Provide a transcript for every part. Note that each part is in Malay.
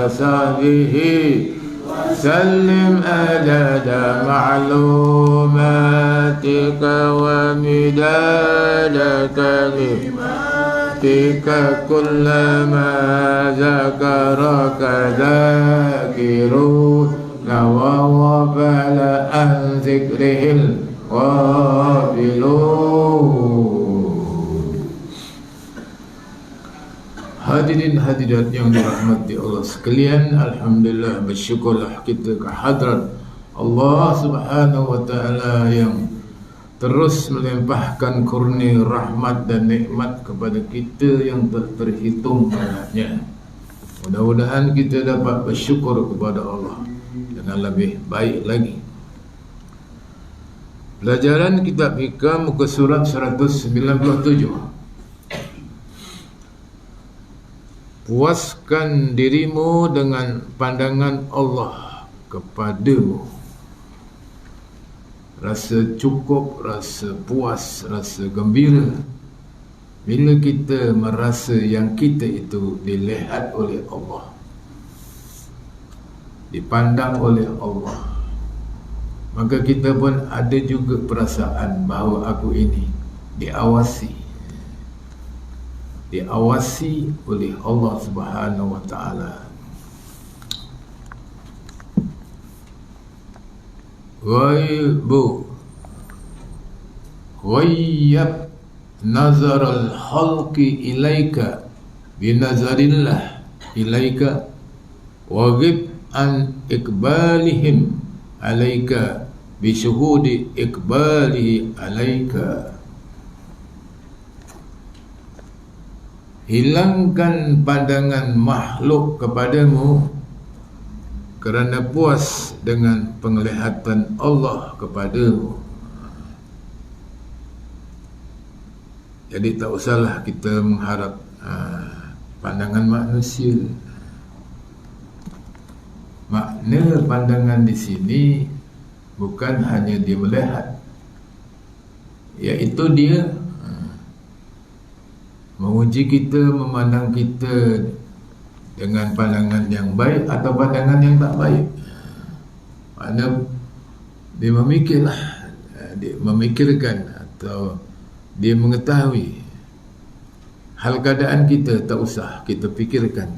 وصحبه وسلم عدد معلوماتك ومداد كلماتك كلما ذكرك ذاكرون وغفل عن ذكره الغافلون. Hadirin hadirat yang dirahmati Allah sekalian, alhamdulillah, bersyukurlah kita kehadrat Allah Subhanahu wa taala yang terus melimpahkan kurnia rahmat dan nikmat kepada kita yang tak terhitung banyaknya. Mudah-mudahan kita dapat bersyukur kepada Allah dengan lebih baik lagi. Pelajaran kitab Hikam muka surat 197. Puaskan dirimu dengan pandangan Allah kepadamu. Rasa cukup, rasa puas, rasa gembira bila kita merasa yang kita itu dilihat oleh Allah, dipandang oleh Allah. Maka kita pun ada juga perasaan bahawa aku ini diawasi oleh Allah Subhanahu wa taala. Ghayyab nazar al-khalqi ilaika binazarillah ilaika waghib an ikbalihim alaika bisyuhudi ikbalihi alaika. Hilangkan pandangan makhluk kepadamu kerana puas dengan penglihatan Allah kepadamu. Jadi tak usahlah kita mengharap pandangan manusia. Makna pandangan di sini bukan hanya dia melihat, iaitu dia menguji kita, memandang kita dengan pandangan yang baik atau pandangan yang tak baik. Makna dia memikirkan atau dia mengetahui hal keadaan kita, tak usah kita fikirkan.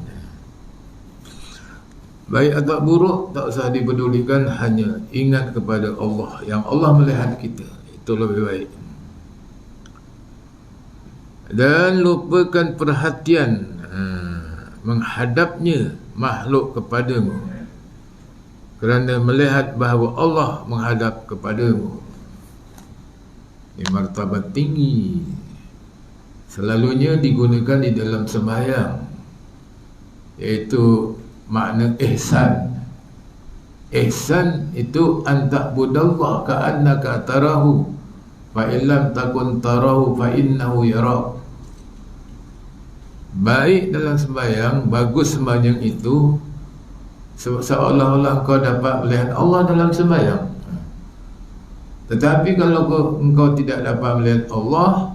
Baik atau buruk tak usah dipedulikan, hanya ingat kepada Allah, yang Allah melihat kita, itu lebih baik. Dan lupakan perhatian menghadapnya makhluk kepadamu kerana melihat bahawa Allah menghadap kepadamu. Ini martabat tinggi, selalunya digunakan di dalam sembahyang, iaitu makna ihsan. Ihsan itu anta'budallah ka'annaka tarahu fa illam takun tarahu fa innahu yarak. Baik dalam sembahyang, bagus sembahyang itu seolah-olah engkau dapat melihat Allah dalam sembahyang. Tetapi kalau engkau tidak dapat melihat Allah,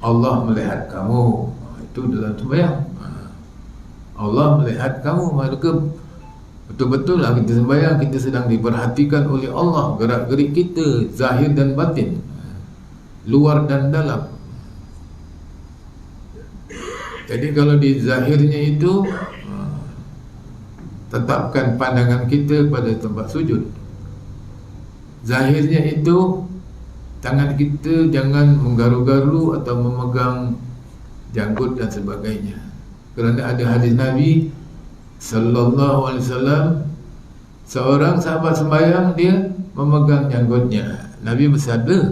Allah melihat kamu. Itu dalam sembahyang. Allah melihat kamu, maka betul-betul lah kita sembahyang, kita sedang diperhatikan oleh Allah, gerak-gerik kita, zahir dan batin, luar dan dalam. Jadi kalau di zahirnya itu, tetapkan pandangan kita pada tempat sujud. Zahirnya itu, tangan kita jangan menggaru-garu atau memegang janggut dan sebagainya. Kerana ada hadis Nabi sallallahu alaihi wasallam, seorang sahabat sembahyang, dia memegang janggutnya. Nabi bersabda,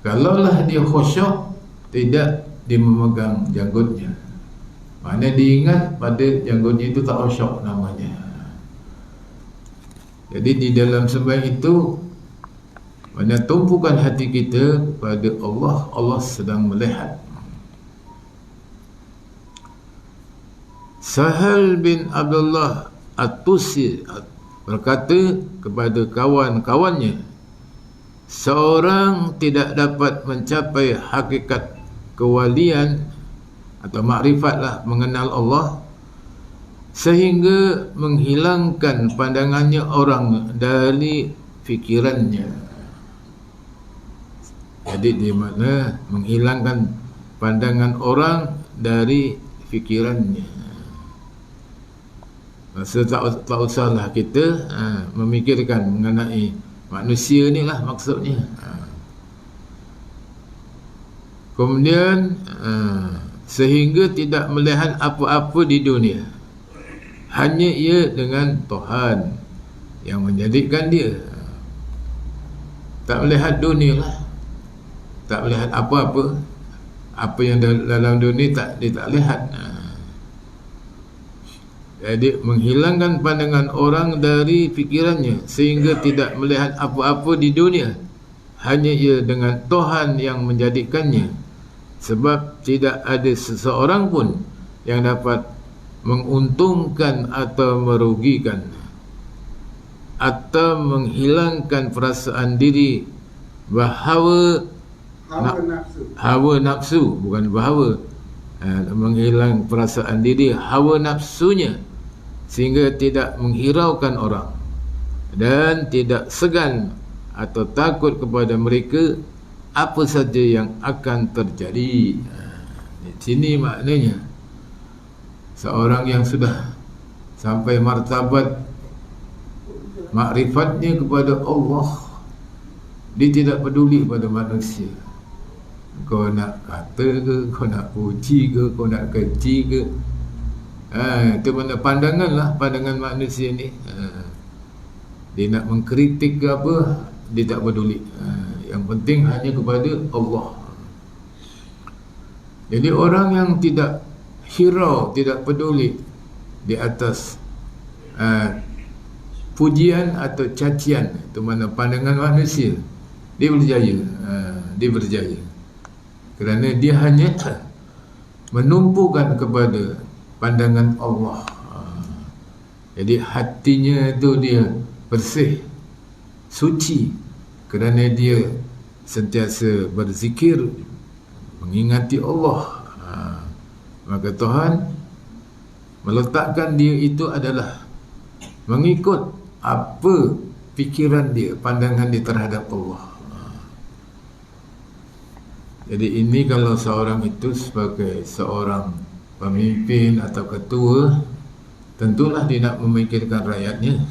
kalaulah dia khusyuk, tidak dia memegang janggutnya. Mana diingat pada janggutnya itu tak khusyuk namanya. Jadi di dalam sembahyang itu, mana tumpukan hati kita pada Allah, Allah sedang melihat. Sahal bin Abdullah At-Tusi berkata kepada kawan-kawannya, seorang tidak dapat mencapai hakikat kewalian atau makrifatlah mengenal Allah sehingga menghilangkan pandangannya orang dari fikirannya. Jadi di mana menghilangkan pandangan orang dari fikirannya. Masa tak usahlah kita memikirkan mengenai manusia ni lah maksudnya. Kemudian sehingga tidak melihat apa-apa di dunia, hanya ia dengan Tuhan yang menjadikan dia. Tak melihat dunia lah, tak melihat apa-apa, apa yang dalam dunia dia tak lihat. Jadi menghilangkan pandangan orang dari fikirannya sehingga tidak melihat apa-apa di dunia, hanya ia dengan Tuhan yang menjadikannya. Sebab tidak ada seseorang pun yang dapat menguntungkan atau merugikan atau menghilangkan perasaan diri bahawa hawa nafsu, bukan bahawa, menghilang perasaan diri hawa nafsunya, sehingga tidak menghiraukan orang dan tidak segan atau takut kepada mereka apa saja yang akan terjadi. Di sini maknanya seorang yang sudah sampai martabat makrifatnya kepada Allah, dia tidak peduli pada manusia. Kau nak kata ke, kau nak puji ke, kau nak keji ke, itu mana pandangan lah, pandangan manusia ni. Dia nak mengkritik ke apa, dia tak peduli. Yang penting hanya kepada Allah. Jadi orang yang tidak hirau, tidak peduli di atas pujian atau cacian, itu mana pandangan manusia, dia berjaya. Dia berjaya kerana dia hanya menumpukan kepada pandangan Allah. Jadi hatinya itu dia bersih, suci, kerana dia sentiasa berzikir, mengingati Allah. Maka Tuhan meletakkan dia itu adalah mengikut apa fikiran dia, pandangan dia terhadap Allah. Jadi ini kalau seorang itu sebagai seorang pemimpin atau ketua, tentulah dia nak memikirkan rakyatnya,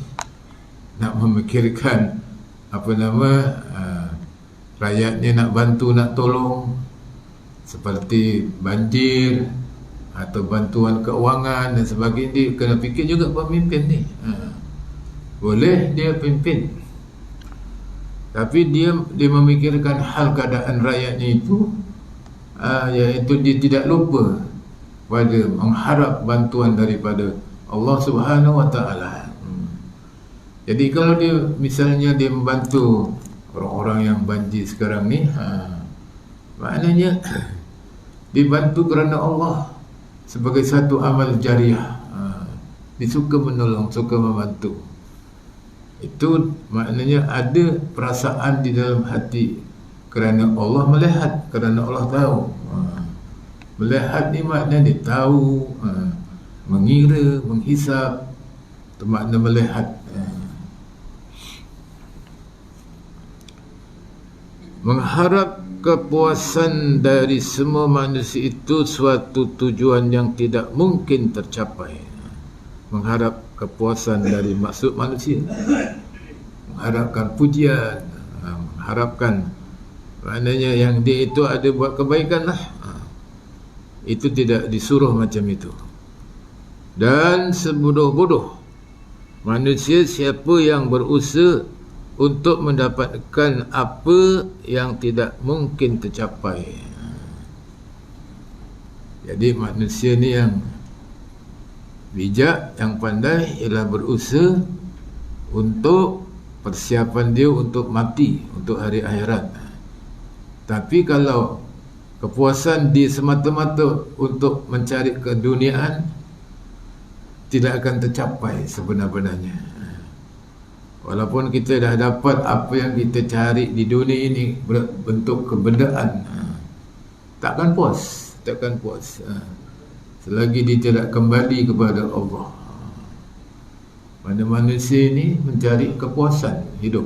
nak memikirkan rakyatnya, nak bantu, nak tolong, seperti banjir atau bantuan keuangan dan sebagainya. Dia kena fikir juga pemimpin ni. Boleh dia pimpin, tapi dia memikirkan hal keadaan rakyatnya itu, iaitu dia tidak lupa pada mengharap bantuan daripada Allah Subhanahu Wa Taala. Jadi kalau dia misalnya dia membantu orang-orang yang banjir sekarang ni, maknanya dibantu kerana Allah sebagai satu amal jariah. Dia suka menolong, suka membantu. Itu maknanya ada perasaan di dalam hati kerana Allah melihat, kerana Allah tahu. Melihat ni maknanya dia tahu, mengira, menghisap, itu makna melihat. Mengharap kepuasan dari semua manusia itu suatu tujuan yang tidak mungkin tercapai. Mengharap kepuasan dari maksud manusia, mengharapkan pujian, mengharapkan maknanya yang dia itu ada buat kebaikan lah. Itu tidak disuruh macam itu. Dan sebodoh-bodoh manusia siapa yang berusaha untuk mendapatkan apa yang tidak mungkin tercapai. Jadi manusia ni yang bijak, yang pandai ialah berusaha untuk persiapan dia untuk mati, untuk hari akhirat. Tapi kalau kepuasan dia semata-mata untuk mencari keduniaan, tidak akan tercapai sebenar-benarnya. Walaupun kita dah dapat apa yang kita cari di dunia ini bentuk kebendaan, takkan puas, takkan puas selagi dia tidak kembali kepada Allah. Mana manusia ni mencari kepuasan hidup.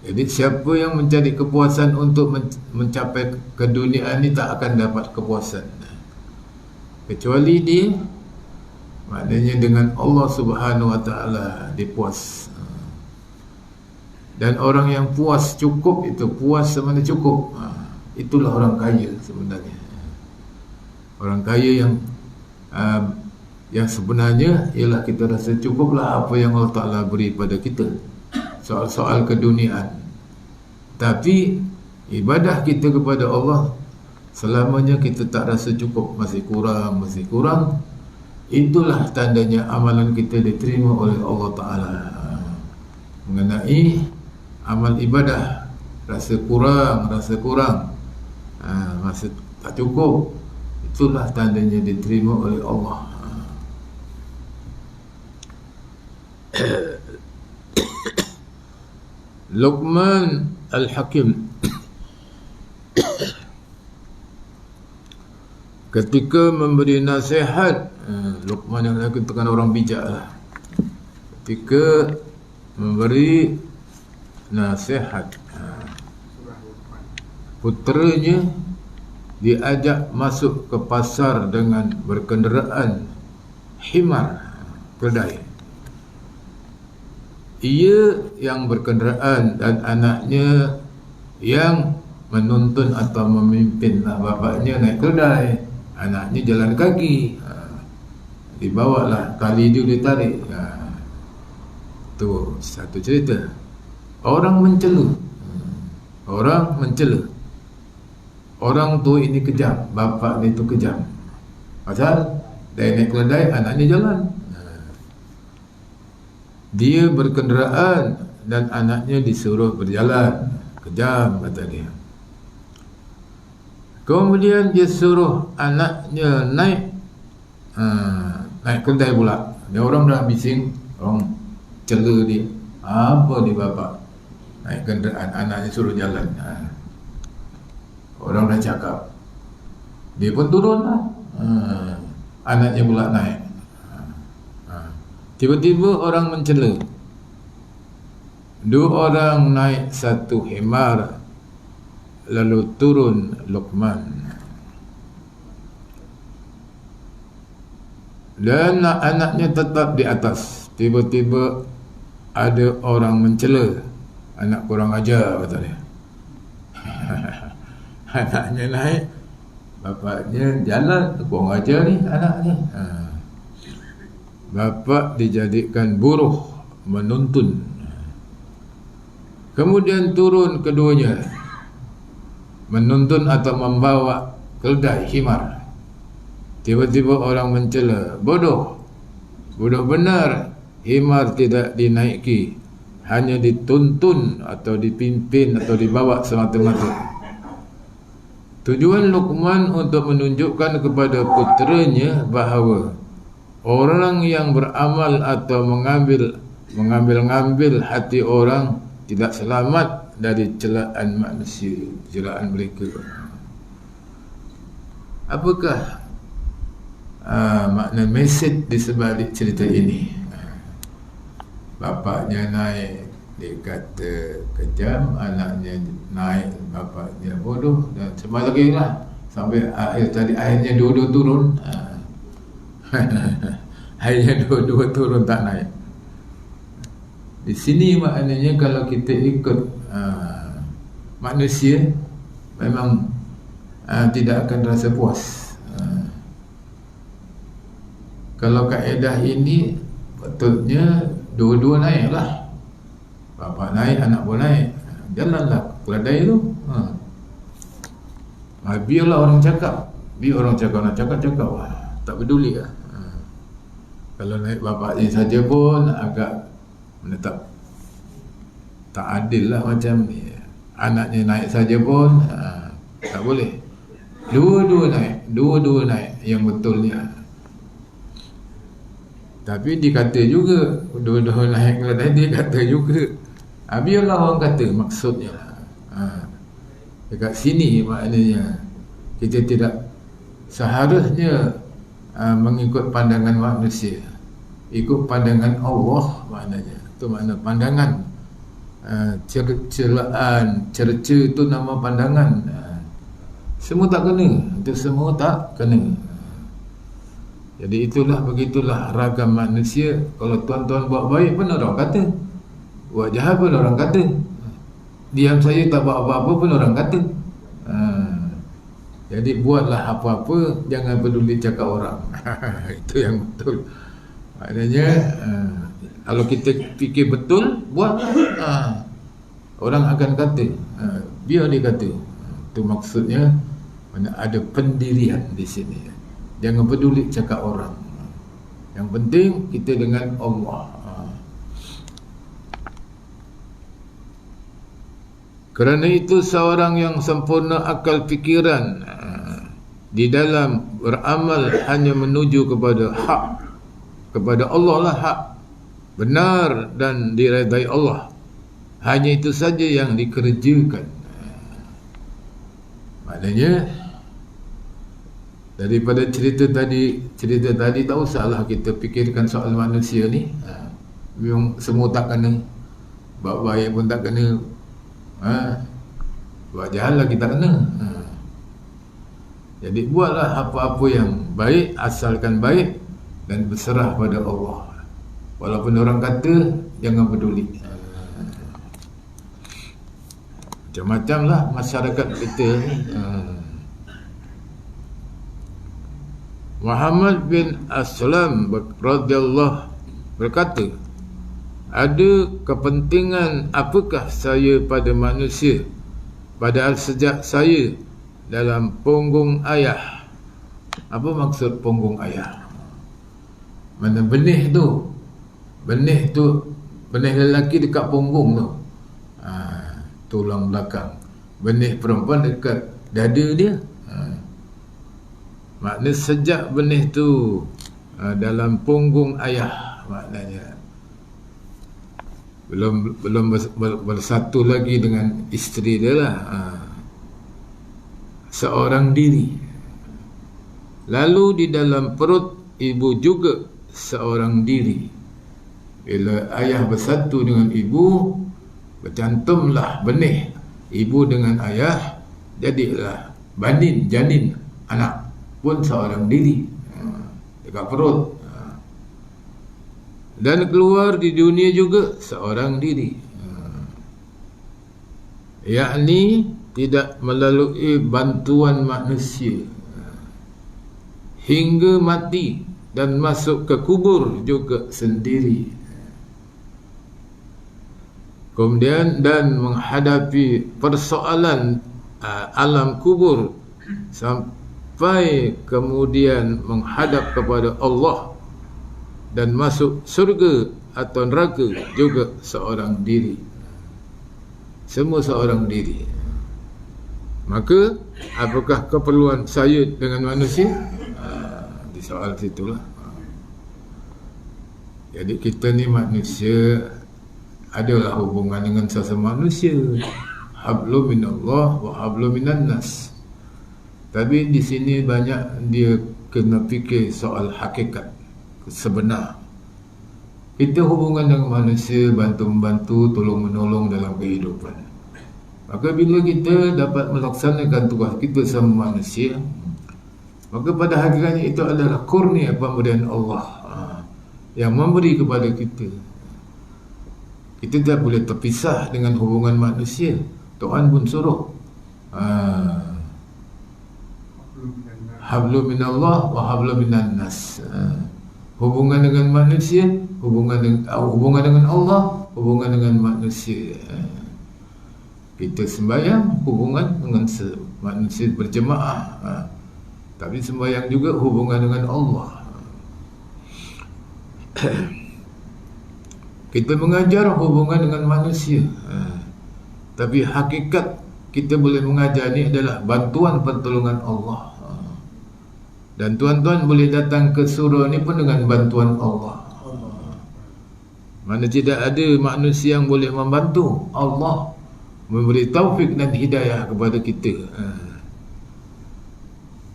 Jadi siapa yang mencari kepuasan untuk mencapai keduniaan ni tak akan dapat kepuasan, kecuali dia maknanya dengan Allah Subhanahu Wa Taala dia puas. Dan orang yang puas cukup itu, puas semana cukup, itulah orang kaya sebenarnya. Orang kaya yang sebenarnya ialah kita rasa cukuplah apa yang Allah Ta'ala beri pada kita, soal-soal keduniaan. Tapi ibadah kita kepada Allah, selamanya kita tak rasa cukup, masih kurang, itulah tandanya amalan kita diterima oleh Allah Ta'ala. Mengenai amal ibadah, rasa kurang, rasa tak cukup, itulah tandanya diterima oleh Allah. Luqman Al-Hakim ketika memberi nasihat, Luqman yang katakan orang bijak lah, ketika memberi nasihat, puteranya diajak masuk ke pasar dengan berkenderaan himar, keledai. Ia yang berkenderaan dan anaknya yang menuntun atau memimpinlah. Bapaknya naik keledai, anaknya jalan kaki, dibawalah, tali dia ditarik. Tu satu cerita. Orang mencela, orang tu ini kejam, bapak ni tu kejam. Pasal dia naik keledai, anaknya jalan. Dia berkenderaan dan anaknya disuruh berjalan. Kejam, kata dia. Kemudian dia suruh anaknya naik keledai pula. Dia orang dah bising, orang cela dia. Apa ni bapak naik kenderaan, anaknya suruh jalan. Orang dah cakap, dia pun turun lah. Anaknya pula naik. Tiba-tiba orang mencela. Dua orang naik satu himar, lalu turun Luqman. Dan anaknya tetap di atas. Tiba-tiba ada orang mencela, anak kurang ajar, kata dia. Anaknya naik, bapaknya jalan, kurang ajar ni anaknya. Bapak dijadikan buruh menuntun. Kemudian turun keduanya, menuntun atau membawa keledai himar. Tiba-tiba orang mencela, bodoh benar, himar tidak dinaiki, hanya dituntun atau dipimpin atau dibawa semata-mata. Tujuan Luqman untuk menunjukkan kepada puteranya bahawa orang yang beramal atau mengambil hati orang tidak selamat dari celaan manusia, celaan mereka. Apakah makna mesej di sebalik cerita ini? Bapaknya naik, dia kata kejam, anaknya naik, bapaknya bodoh, dan semua lagi lah, sampai akhir tadi akhirnya dua-dua turun. Akhirnya dua-dua turun, tak naik. Di sini maknanya kalau kita ikut manusia, memang tidak akan rasa puas. Kalau kaedah ini patutnya dua-dua naik lah. Bapak naik, anak pun naik, jalanlah keledai tu. Biarlah orang cakap, nak cakap tak peduli lah. Kalau naik bapaknya saja pun agak menetap, tak adil lah macam ni. Anaknya naik saja pun tak boleh. Dua-dua naik yang betulnya. Tapi dikata juga dua-dua naik keledai, dia kata juga biarlah orang kata, maksudnya dekat sini maknanya kita tidak seharusnya mengikut pandangan manusia. ikut pandangan Allah maknanya. Itu makna pandangan. Celaan, cerca itu nama pandangan. Semua tak kena. Itu semua tak kena. Jadi begitulah ragam manusia. Kalau tuan-tuan buat baik pun orang kata, buat jahat pun orang kata, diam saja tak buat apa-apa pun orang kata. Jadi buatlah apa-apa, jangan peduli cakap orang. Itu yang betul. Maknanya kalau kita fikir betul, buatlah. Orang akan kata, biar dia kata. Itu maksudnya mana ada pendirian di sini. Jangan peduli cakap orang. Yang penting kita dengan Allah. Kerana itu seorang yang sempurna akal fikiran di dalam beramal hanya menuju kepada hak, kepada Allah lah hak, benar dan diredai Allah. Hanya itu saja yang dikerjakan. Maknanya daripada cerita tadi tak usahlah kita fikirkan soal manusia ni. Memang semua tak kena. Buat baik pun tak kena. Buat jahat lagi tak kena. Jadi buatlah apa-apa yang baik, asalkan baik dan berserah pada Allah. Walaupun orang kata, jangan peduli. Macam-macam lah masyarakat kita. Muhammad bin Aslam radhiyallahu berkata, ada kepentingan apakah saya pada manusia, padahal sejak saya dalam punggung ayah. Apa maksud punggung ayah? Mana benih tu, benih lelaki dekat punggung tu, tulang belakang. Benih perempuan dekat dada dia. Maknanya sejak benih tu dalam punggung ayah, maknanya belum bersatu lagi dengan isteri dia lah. Seorang diri. Lalu di dalam perut ibu juga seorang diri. Bila ayah bersatu dengan ibu, bercantumlah benih ibu dengan ayah, jadilah janin anak pun seorang diri dekat perut. Dan keluar di dunia juga seorang diri. Yakni tidak melalui bantuan manusia hingga mati dan masuk ke kubur juga sendiri. Kemudian dan menghadapi persoalan alam kubur sampai kemudian menghadap kepada Allah dan masuk surga atau neraka juga seorang diri. Semua seorang diri. Maka apakah keperluan saya dengan manusia? Di soal situlah. Jadi kita ni manusia, adalah hubungan dengan sesama manusia. Hablum minallah wa hablum minan nas. Tapi di sini banyak dia kena fikir soal hakikat sebenar. Kita hubungan dengan manusia, bantu-membantu, tolong-menolong dalam kehidupan. Maka bila kita dapat melaksanakan tugas kita sama manusia, maka pada hakikatnya itu adalah kurnia pemberian Allah yang memberi kepada kita. Kita tak boleh terpisah dengan hubungan manusia. Tuhan pun suruh hablum minallah wa hablum minan nas. Hubungan dengan manusia, hubungan dengan Allah, hubungan dengan manusia. Kita sembahyang, hubungan dengan manusia berjemaah. Tapi sembahyang juga hubungan dengan Allah. Kita mengajar hubungan dengan manusia. Tapi hakikat kita boleh mengajar ni adalah bantuan pertolongan Allah. Dan tuan-tuan boleh datang ke surau ni pun dengan bantuan Allah. Mana tidak ada manusia yang boleh membantu. Allah memberi taufik dan hidayah kepada kita.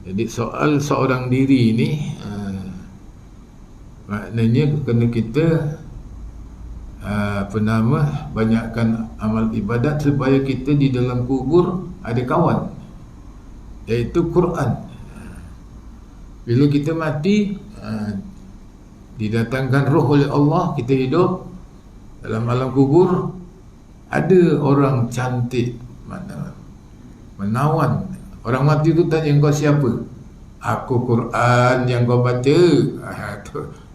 Jadi soal seorang diri ni Maknanya kena kita banyakkan amal ibadat supaya kita di dalam kubur ada kawan, iaitu Quran. Bila kita mati, didatangkan roh oleh Allah, kita hidup dalam alam kubur, ada orang cantik menawan. Orang mati tu tanya, engkau siapa? Aku Quran yang kau baca.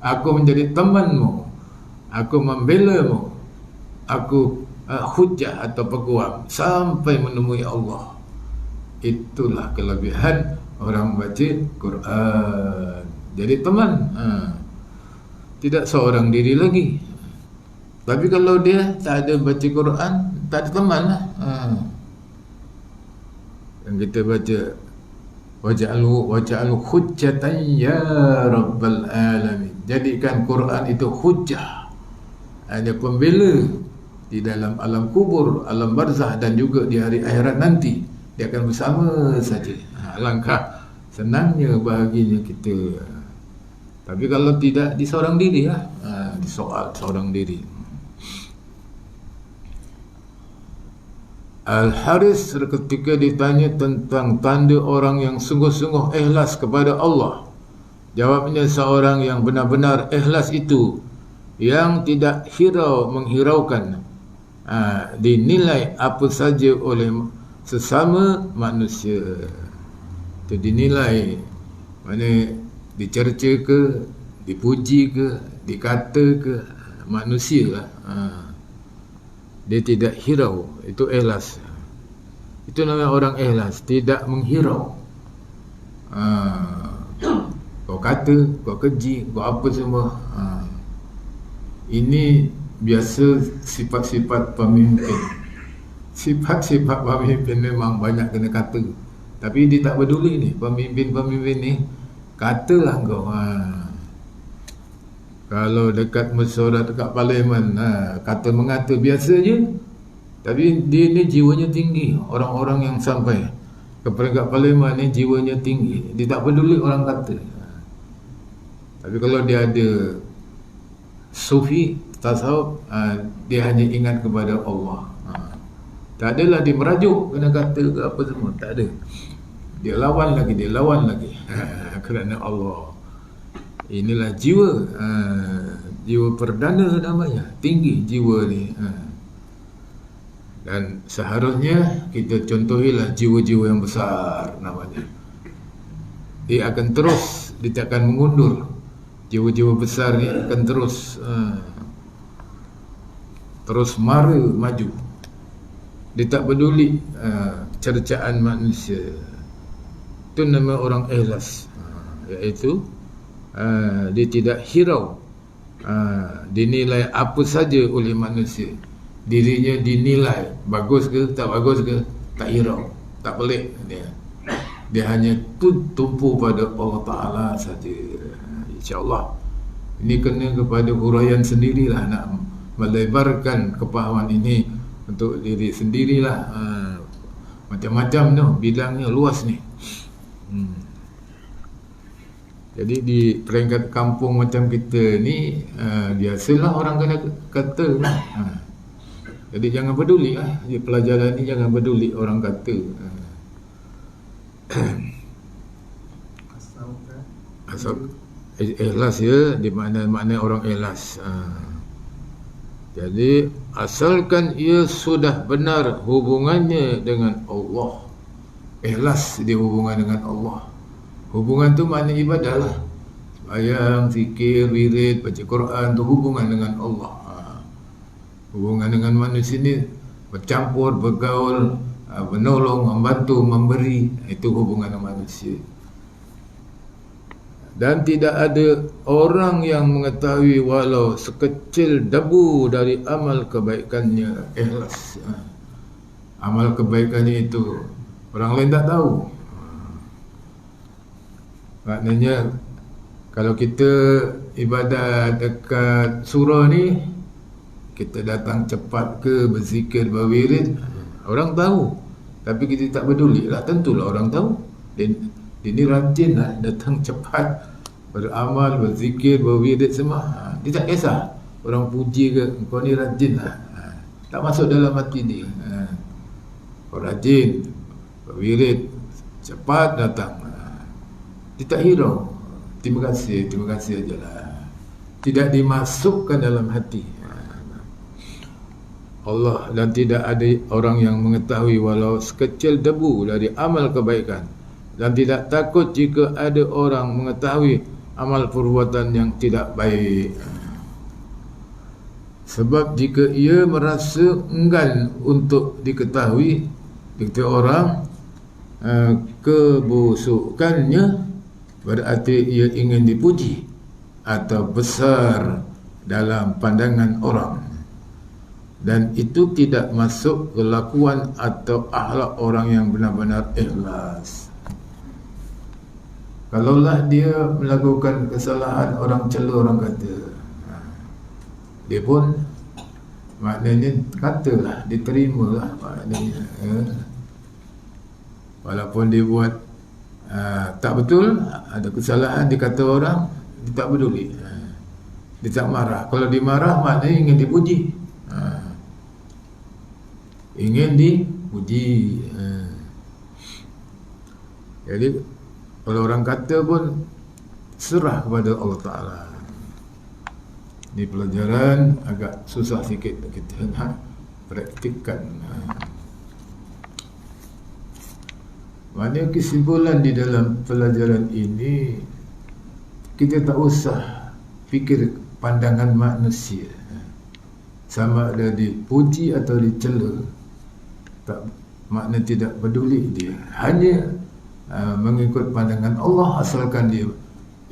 Aku menjadi temanmu, aku membela-mu, aku hujah atau peguam sampai menemui Allah. Itulah kelebihan orang baca Quran. Jadi teman, tidak seorang diri lagi. Tapi kalau dia tak ada baca Quran, tak ada teman lah. Yang kita baca, waj'alhu hujjatan ya rabbal alamin. Jadikan Quran itu hujjah, hanya pembela di dalam alam kubur, alam barzah, dan juga di hari akhirat nanti. Dia akan bersama saja. Alangkah senangnya, bahagianya kita. Tapi kalau tidak, di seorang diri lah, di soal seorang diri. Al-Haris ketika ditanya tentang tanda orang yang sungguh-sungguh ikhlas kepada Allah, jawabnya, seorang yang benar-benar ikhlas itu, yang tidak menghiraukan dinilai apa saja oleh sesama manusia. Itu dinilai, mana dicerca ke, dipuji ke, dikata ke, manusia lah. Dia tidak hirau, itu ikhlas. Itu namanya orang ikhlas, tidak menghirau. Kau kata, kau keji, kau apa semua. Ini biasa sifat-sifat pemimpin. Sifat-sifat pemimpin memang banyak kena kata. Tapi dia tak peduli ni, pemimpin-pemimpin ni, katalah kau. Kalau dekat mesyuarat, dekat parlimen, kata mengata biasa je. Tapi dia ni jiwanya tinggi. Orang-orang yang sampai ke peringkat parlimen ni jiwanya tinggi. Dia tak peduli orang kata. Tapi kalau dia ada sufi, tasawuf, dia hanya ingat kepada Allah. Tak adalah dia merajuk kena kata ke apa semua, tak ada. Dia lawan lagi kerana Allah. Inilah jiwa, jiwa perdana namanya, tinggi jiwa ni. Dan seharusnya kita contohilah jiwa-jiwa yang besar namanya. Dia akan terus, dia takkan mengundur. Jiwa-jiwa besar ni akan terus mara maju. Dia tak peduli cercaan manusia. Itu nama orang ikhlas, iaitu dia tidak hirau dinilai apa saja oleh manusia. Dirinya dinilai bagus ke tak bagus ke, tak hirau, tak pelik. Dia hanya tumpu pada Allah Ta'ala saja. InsyaAllah ini kena kepada huraian sendirilah, nak melebarkan kepahaman ini untuk diri sendirilah. Macam-macam tu, bidangnya luas ni. Jadi di peringkat kampung macam kita ni, biasalah orang kena kata. Jadi jangan peduli lah, di pelajaran ni jangan peduli orang kata. Asal ikhlas ya, di mana orang ikhlas. Jadi asalkan ia sudah benar hubungannya dengan Allah, ikhlas dia hubungan dengan Allah. Hubungan tu makna ibadah lah. Sembahyang, zikir, wirid, baca Quran tu hubungan dengan Allah. Hubungan dengan manusia ni bercampur, bergaul, menolong, membantu, memberi. Itu hubungan dengan manusia. Dan tidak ada orang yang mengetahui walau sekecil debu dari amal kebaikannya ikhlas. Amal kebaikannya itu orang lain tak tahu. Maknanya kalau kita ibadat dekat surau ni, kita datang cepat ke, berzikir, berwirid, orang tahu. Tapi kita tak peduli lah, tentulah orang tahu. Dia ni rajin lah, datang cepat, beramal, berzikir, berwirid semua. Dia tak kisah orang puji ke, kau ni rajin lah. Tak masuk dalam hati dia. Kau rajin, berwirid, cepat datang. Dia tak hirau. Terima kasih aja lah. Tidak dimasukkan dalam hati Allah, dan tidak ada orang yang mengetahui walau sekecil debu dari amal kebaikan, dan tidak takut jika ada orang mengetahui amal perbuatan yang tidak baik. Sebab jika ia merasa enggan untuk diketahui orang kebusukannya, berarti ia ingin dipuji atau besar dalam pandangan orang, dan itu tidak masuk kelakuan atau akhlak orang yang benar-benar ikhlas. Kalaulah dia melakukan kesalahan, orang cela, orang kata, dia pun maknanya katalah, diterimalah maknanya. Walaupun dia buat tak betul, ada kesalahan, dikata orang, dia tak peduli, dia tak marah. Kalau dimarah maknanya ingin dipuji, ingin dipuji. Jadi kalau orang kata pun serah kepada Allah Ta'ala. Ini pelajaran agak susah sikit kita nak praktikkan. Maknanya kesimpulan di dalam pelajaran ini, kita tak usah fikir pandangan manusia, sama ada dipuji atau dicela. Tak, makna tidak peduli dia, hanya mengikut pandangan Allah, asalkan dia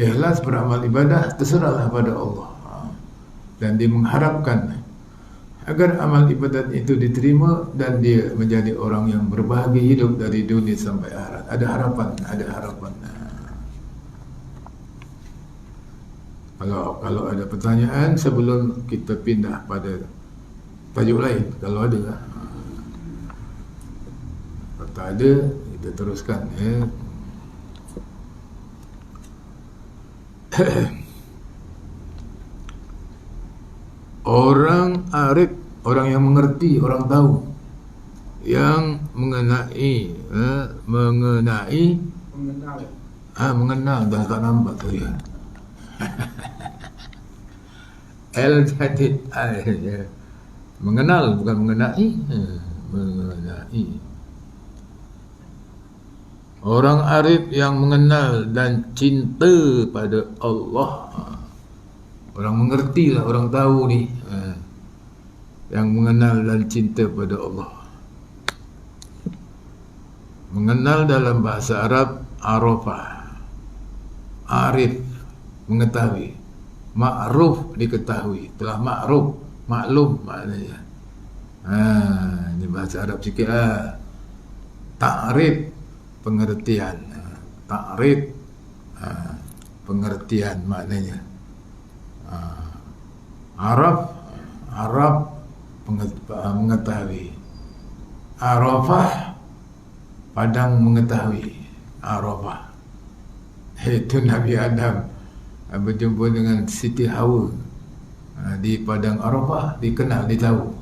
ikhlas beramal ibadah, terserahlah pada Allah. Dan dia mengharapkan agar amal ibadat itu diterima dan dia menjadi orang yang berbahagia hidup dari dunia sampai akhirat. Ada harapan, ada harapan. Kalau ada pertanyaan sebelum kita pindah pada tajuk lain, kalau ada. Kalau tak ada, kita teruskan. Orang arif, orang yang mengerti, orang tahu, yang mengenai mengenal dah tak nampak tu ya. L jadi I, mengenal bukan mengenai, mengenai. Orang arif yang mengenal dan cinta pada Allah. Orang mengerti lah, orang tahu ni, yang mengenal dan cinta pada Allah. Mengenal dalam bahasa Arab, arafah. Arif, mengetahui. Ma'ruf, diketahui. Telah ma'ruf, maklum maknanya. Ini bahasa Arab sikit lah. Ta'rif, pengertian. Ta'rif, pengertian maknanya. Araf mengetahui. Arafah, padang mengetahui. Arafah, itu Nabi Adam berjumpa dengan Siti Hawa di padang Arafah, dikenal, ditahu.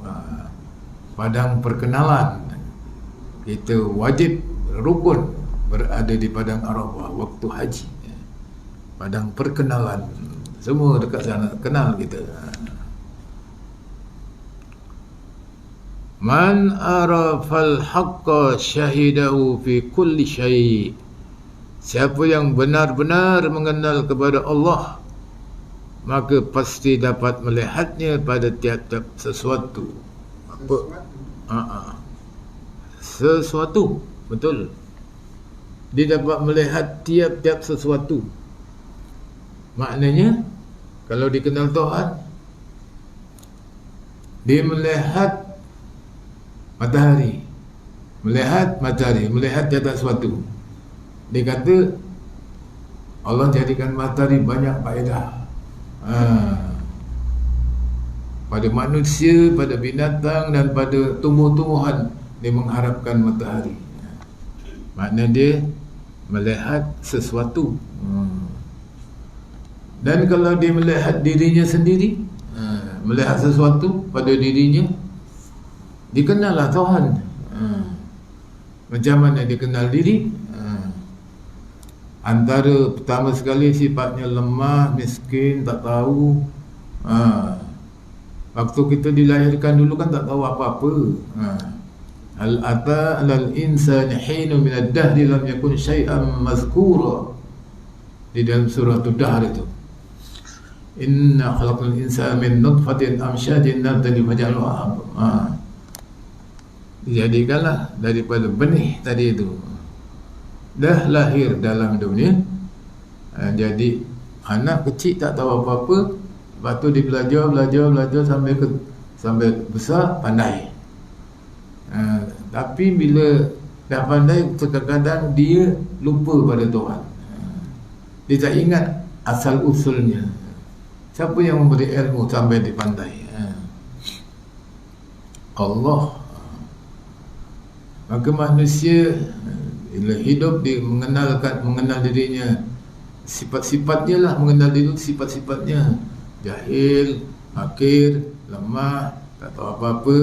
Padang perkenalan. Kita wajib rukun berada di padang Arafah waktu haji. Padang perkenalan, semua dekat sana kenal kita. Man arafal haqqa syahidahu fi kulli syai'. Siapa yang benar-benar mengenal kepada Allah, maka pasti dapat melihatnya pada tiap-tiap sesuatu. Apa? Sesuatu, betul. Dia dapat melihat tiap-tiap sesuatu. Maknanya, kalau dikenal Tuhan, dia melihat matahari, melihat di atas sesuatu. Dia kata Allah jadikan matahari banyak faedah pada manusia, pada binatang dan pada tumbuh-tumbuhan. Dia mengharapkan matahari. Maknanya dia melihat sesuatu. Dan kalau dia melihat dirinya sendiri, melihat sesuatu pada dirinya, dikenallah Tuhan. Macam mana dia kenal diri? Antara pertama sekali sifatnya lemah, miskin, tak tahu. Waktu kita dilahirkan dulu kan tak tahu apa-apa. Hal ata 'alal insani hinun min ad-dahri lam yakun syai'an mazkura. Di dalam surah Ad-Dahr itu, inna khalaqal insana min nutfatin amsyajin nabtali faj'alnahu dijadikanlah daripada benih tadi itu. Dah lahir dalam dunia, jadi anak kecil tak tahu apa-apa, lepas tu dia belajar sampai besar pandai. Tapi bila dah pandai, terkadang dia lupa pada Tuhan. Dia tak ingat asal usulnya. Siapa yang memberi ilmu sampai dia pandai? Allah. Maka manusia bila hidup dia mengenal dirinya, sifat-sifatnya lah, mengenal diri sifat-sifatnya. Jahil, fakir, lemah, tak tahu apa-apa.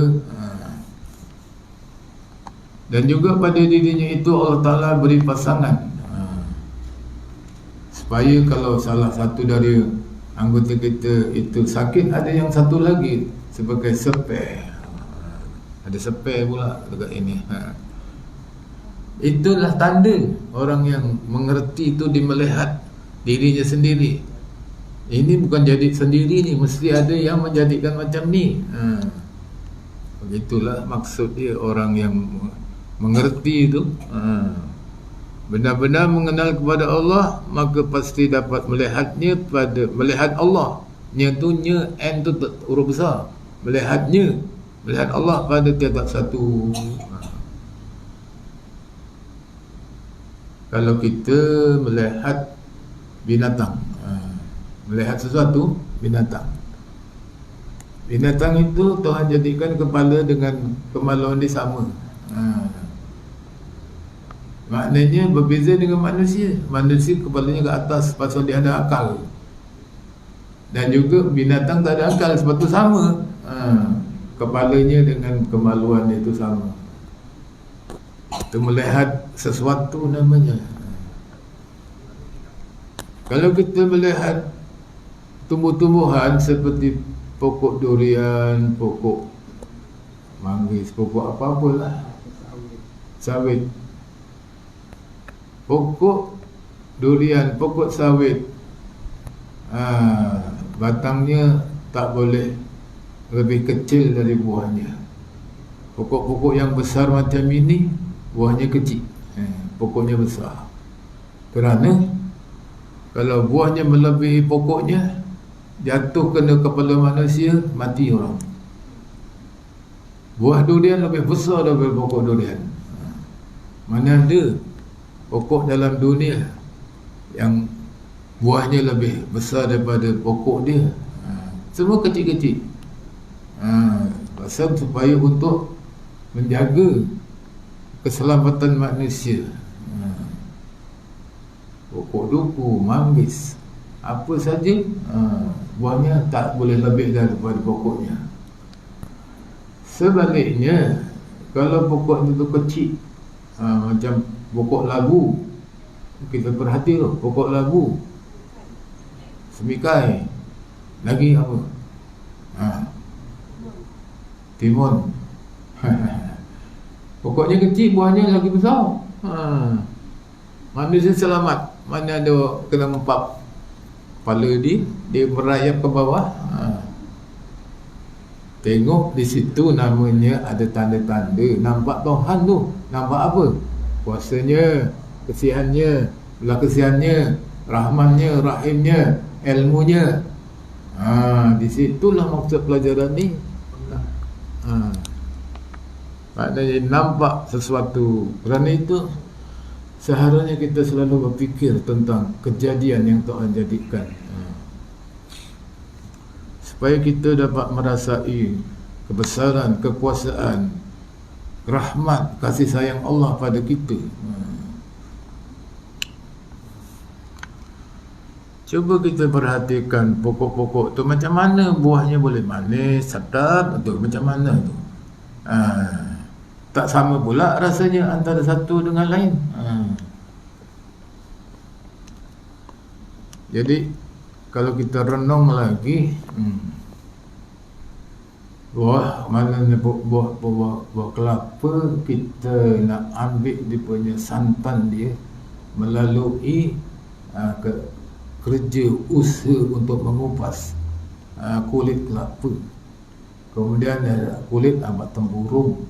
Dan juga pada dirinya itu Allah Ta'ala beri pasangan, supaya kalau salah satu dari anggota kita itu sakit, ada yang satu lagi sebagai spare. Ada spare pula dekat ini. Itulah tanda orang yang mengerti itu, dia melihat dirinya sendiri. Ini bukan jadi sendiri ni, mesti ada yang menjadikan macam ni. Begitulah maksud dia, orang yang mengerti itu, benar-benar mengenal kepada Allah, maka pasti dapat melihatnya melihat Allah. Nya tu, nya n tu huruf besar. Melihat Allah pada tiap satu. Kalau kita melihat binatang, melihat sesuatu binatang itu Tuhan jadikan kepala dengan kemaluan dia sama. Maknanya berbeza dengan manusia. Manusia kepalanya ke atas pasal dia ada akal, dan juga binatang tak ada akal sebab tu sama. Kepalanya dengan kemaluan itu sama. Itu melihat sesuatu namanya. Kalau kita melihat tumbuh-tumbuhan seperti pokok durian, pokok manggis, pokok apa-apalah, sawit, pokok durian, pokok sawit, batangnya tak boleh lebih kecil dari buahnya. Pokok-pokok yang besar macam ini, buahnya kecil, pokoknya besar. Kerana kalau buahnya melebihi pokoknya, jatuh kena kepala manusia, mati orang. Buah durian lebih besar daripada pokok durian. Mana ada pokok dalam dunia yang buahnya lebih besar daripada pokok dia? Semua kecil-kecil. Pasal supaya untuk menjaga keselamatan manusia. Pokok duku, manggis, apa saja, buahnya tak boleh lebih daripada pokoknya. Sebaliknya, kalau pokok itu kecil, macam pokok labu, kita perhati tu, pokok labu, semikai, lagi apa? Timun. Pokoknya kecil, buahnya lagi besar. Manusia selamat. Mana ada kena mempap kepala dia merayap ke bawah. Tengok di situ namanya ada tanda-tanda. Nampak Tuhan tu. Nampak apa? Kuasanya, kesihannya, belah kesihannya, rahmannya, rahimnya, ilmunya. Di situlah maksud pelajaran ni. Maknanya nampak sesuatu. Kerana itu seharusnya kita selalu berfikir tentang kejadian yang Tuhan jadikan, supaya kita dapat merasai kebesaran, kekuasaan, rahmat, kasih sayang Allah pada kita. Cuba kita perhatikan pokok-pokok tu macam mana buahnya boleh manis, sedap tu, macam mana tu. Tak sama pula rasanya antara satu dengan lain. Jadi kalau kita renung lagi, maknanya buah kelapa, kita nak ambil dia punya santan dia melalui kerja usaha untuk mengupas kulit kelapa. Kemudian kulit buat tempurung.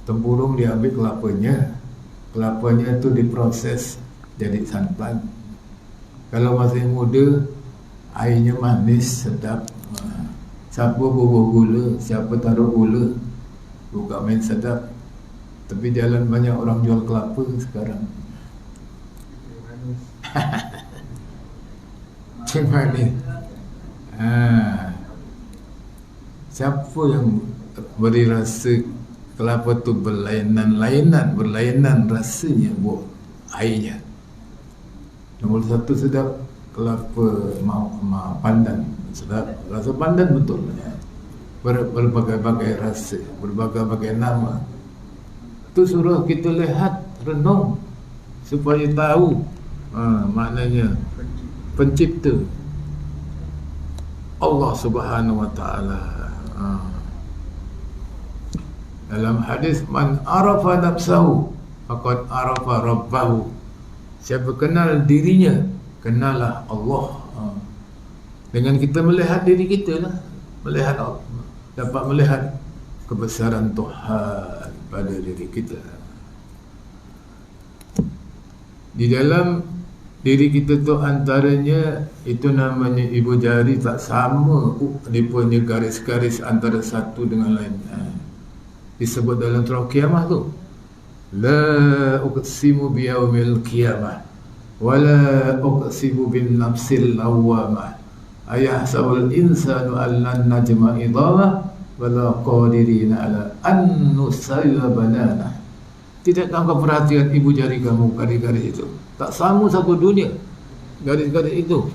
Tempurung dia ambil kelapanya tu diproses jadi santan. Kalau masih muda, airnya manis, sedap. Siapa bubuh gula, siapa taruh gula, bukan main sedap. Tapi jalan banyak orang jual kelapa sekarang. Cik manis. Siapa yang beri rasa kelapa tu berlainan rasanya buah airnya. Nombor satu sedap, kelapa pandan sedap, rasa pandan betul. Berbagai-bagai rasa, berbagai-bagai nama. Tu suruh kita lihat, renung supaya tahu maknanya pencipta Allah Subhanahu wa taala. Dalam hadis, man arafa nafsahu faqad arafa rabbahu. Siapa kenal dirinya, kenallah Allah. Dengan kita melihat diri kita lah, melihat Allah, dapat melihat kebesaran Tuhan pada diri kita. Di dalam diri kita tu antaranya, itu namanya ibu jari tak sama dia punya garis-garis antara satu dengan lain. Disebut dalam surah Qiyamah tu, la uqsimu biyaumil qiyamah wala uqsimu bin nafsil lawwamah ayahsabul insanu allan najma idhamah wala qadirina ala an nusayla banana. Tidakkah kau perhatikan ibu jari kamu, garis-garis itu tak sama satu dunia, garis-garis itu.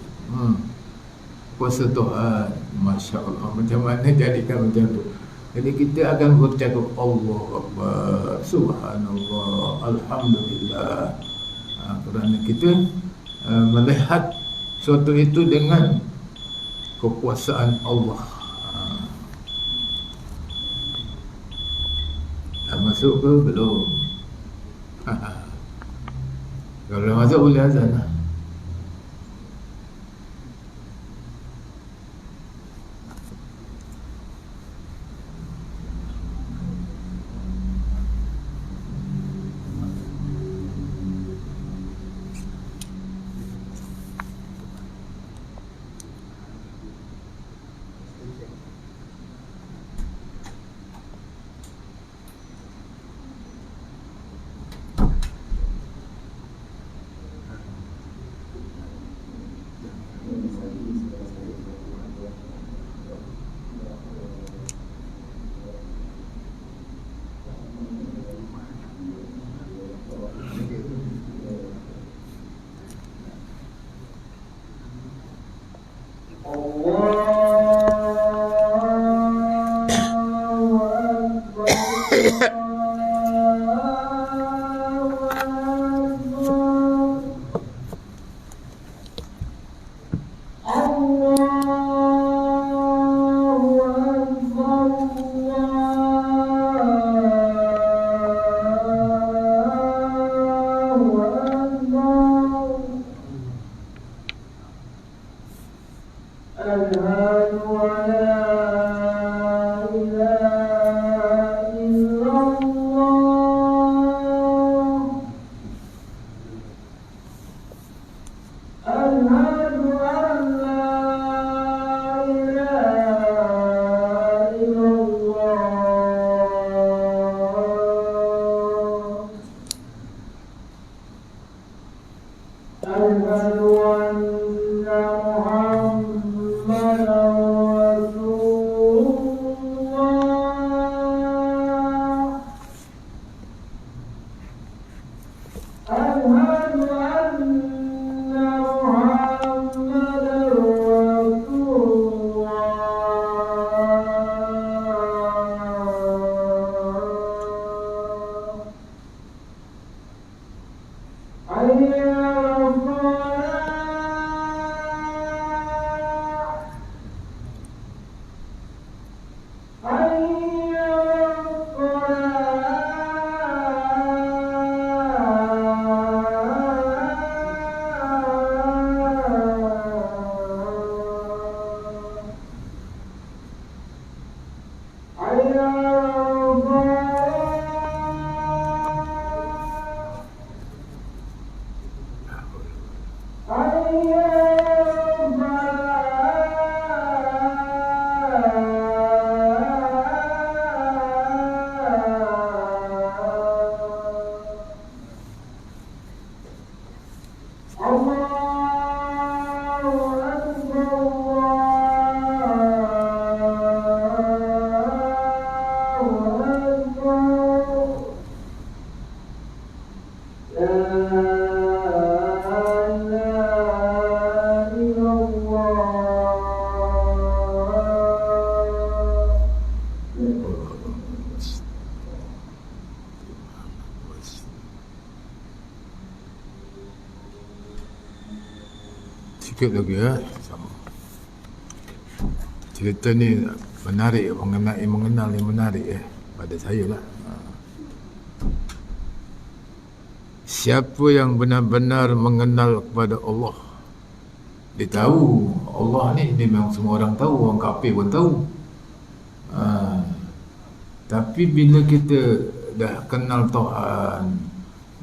Kuasa Tuhan, Masya Allah. Macam mana jadikan macam tu? Jadi kita akan bercakap Allah Akbar, Subhanallah, Alhamdulillah. Kerana kita melihat suatu itu dengan kekuasaan Allah. Dah masuk ke belum? Kalau dah masuk boleh azan lah. أشهد أن محمدا رسول Sikit lagi ya. Cerita ni menarik, mengenal yang menarik pada saya lah. Siapa yang benar-benar mengenal kepada Allah, dia tahu Allah ni, dia memang semua orang tahu, orang kafir pun tahu. Tapi bila kita dah kenal Tuhan,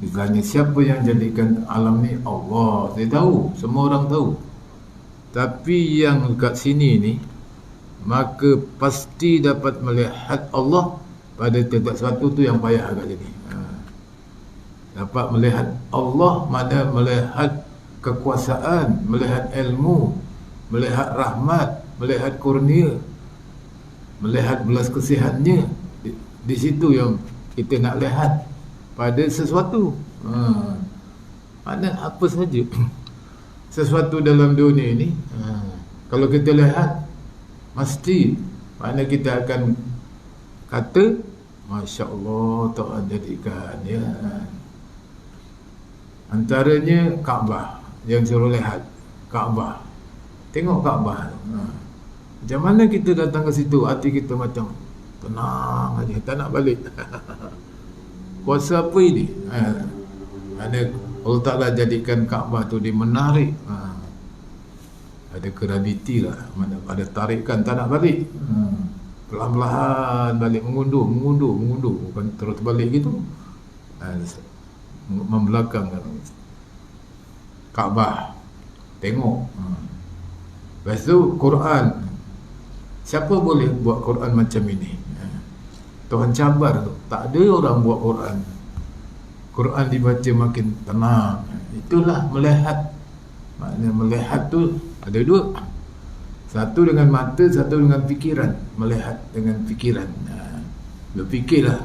ditanya siapa yang jadikan alam ni, Allah. Dia tahu, semua orang tahu. Tapi yang dekat sini ni, maka pasti dapat melihat Allah pada tiap satu tu yang payah agak jadi. Dapat melihat Allah, mana melihat kekuasaan, melihat ilmu, melihat rahmat, melihat kurnia, melihat belas kasihannya. Di situ yang kita nak lihat pada sesuatu. Mana apa saja sesuatu dalam dunia ini, kalau kita lihat, mesti mana kita akan kata, Masya Allah, Tuhan jadikan ya. Antaranya Kaabah yang suruh lihat. Kaabah, tengok Kaabah. Macam mana kita datang ke situ, hati kita macam tenang aja, tak nak balik. Kuasa apa ini? Ada Allah Ta'ala jadikan Kaabah tu dia menarik. Ada graviti lah, ada tarikan, tak nak balik. Perlahan-lahan balik, mengundur, bukan terus balik gitu. Membelakang Kaabah, tengok. Lepas tu Quran, siapa boleh buat Quran macam ini? Tuhan cabar tu, tak ada orang buat Quran. Quran dibaca makin tenang. Itulah melihat. Maknanya melihat tu ada dua, satu dengan mata, satu dengan fikiran. Melihat dengan fikiran. Berfikirlah,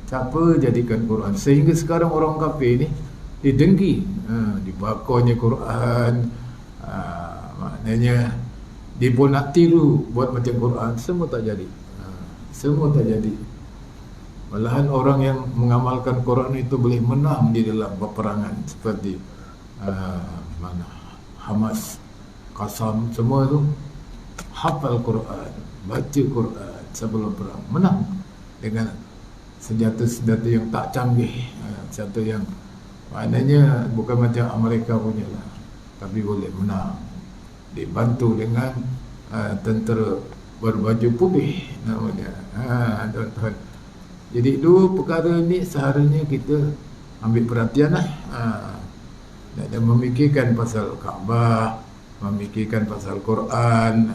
siapa jadikan Quran. Sehingga sekarang orang kafir ni didengki, dibakarnya Quran. Maknanya dia pun nak tiru buat macam Quran. Semua tak jadi. Semua tak jadi. Malahan orang yang mengamalkan Quran itu boleh menang di dalam peperangan seperti Hamas, Qassam, semua tu hafal Quran, baca Quran sebelum perang, menang dengan senjata-senjata yang tak canggih, senjata yang maknanya bukan macam Amerika punya lah, tapi boleh menang, dibantu dengan tentera berbaju putih namanya. Tuan-tuan, jadi dua perkara ni seharusnya kita ambil perhatian lah. Dan memikirkan pasal Kaabah, memikirkan pasal Quran.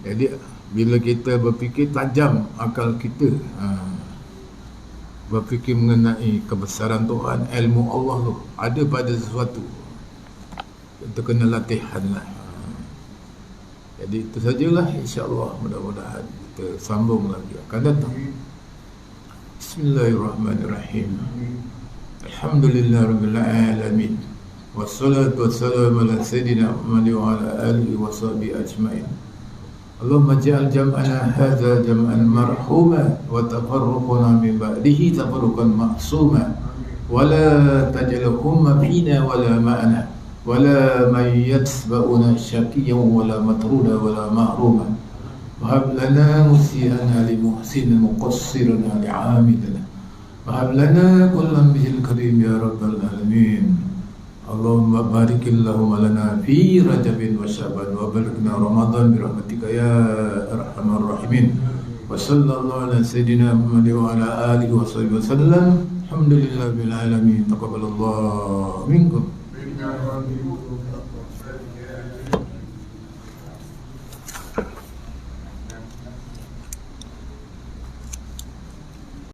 Jadi bila kita berfikir, tajam akal kita, berfikir mengenai kebesaran Tuhan, ilmu Allah tu ada pada sesuatu, kita kena latihan lah. Jadi itu sajalah, insyaAllah. Mudah-mudahan kita sambung lagi akan datang. Bismillahirrahmanirrahim. Alhamdulillah Rabbil Alamin. Wassalatu wassalamu ala Sayyidina Muhammad wa ala alihi wa sahbihi ajma'in. Allahumma ja'al jam'ana hadha jam'an marhuma wa tafarruquna min ba'dihi tafarruqan ma'suma wa la taj'alhumma fina wa la ma'ana wa la man yatsba'una syaqiyyan wa la matruda wa la mahruma wa hab lana musiana li muhsinin muqassirana li 'amilina wa hab lana kullam bihil karim ya rabbal alamin. Allahumma barikillahumma lana fi Rajabin wa Syaban wa balighna Ramadan bi rahmatika ya arhamar rahimin. Wa sallallahu ala sayyidina Muhammad wa ala alihi wa sahbihi wasallam. Alhamdulillahil alamin. Taqabbalallahu minkum.